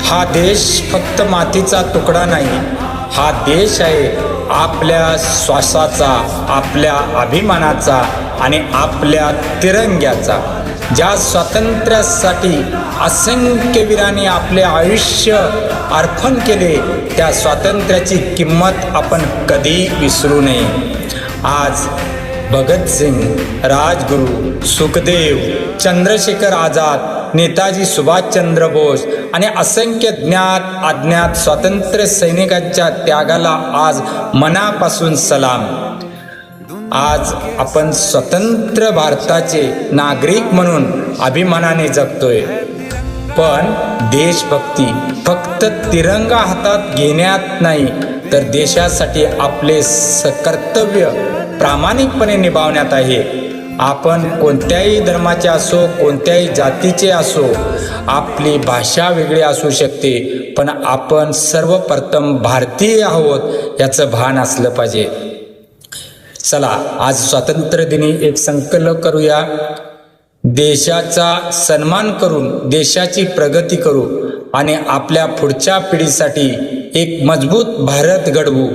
हा देश फक्त मातीचा तुकडा नाही, हा देश आहे आपल्या श्वासाचा, आपल्या अभिमानाचा आणि आपल्या तिरंग्याचा. ज्या स्वातंत्र्यासाठी असंख्य वीरांनी आपले आयुष्य अर्पण केले, त्या स्वातंत्र्याची किंमत आपण कधी विसरू नये. आज भगतसिंग, राजगुरू, सुखदेव, चंद्रशेखर आझाद, नेताजी सुभाषचंद्र बोस आणि असंख्य ज्ञात अज्ञात स्वातंत्र्य सैनिकांच्या त्यागाला आज मनापासून सलाम. आज आपण स्वतंत्र भारताचे नागरिक म्हणून अभिमानाने जगतोय. पण देशभक्ती फक्त तिरंगा हातात घेण्यात नाही, तर देशासाठी आपले कर्तव्य प्रामाणिकपणे निभावण्यात आहे. आपण कोणत्याही धर्माचे असो, कोणत्याही जातीचे असो, आपली भाषा वेगळी असू शकते, पण आपण सर्वप्रथम भारतीय आहोत याचं भान असलं पाहिजे. चला, आज स्वातंत्र्य दिनी एक संकल्प करूया. देशाचा सन्मान करून देशाची प्रगती करू आणि आपल्या पुढच्या पिढीसाठी एक मजबूत भारत घडवू.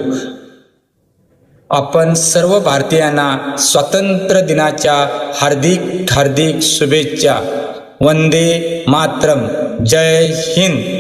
आपण सर्व भारतीयांना स्वातंत्र्य दिनाच्या हार्दिक हार्दिक शुभेच्छा. वंदे मातरम. जय हिंद.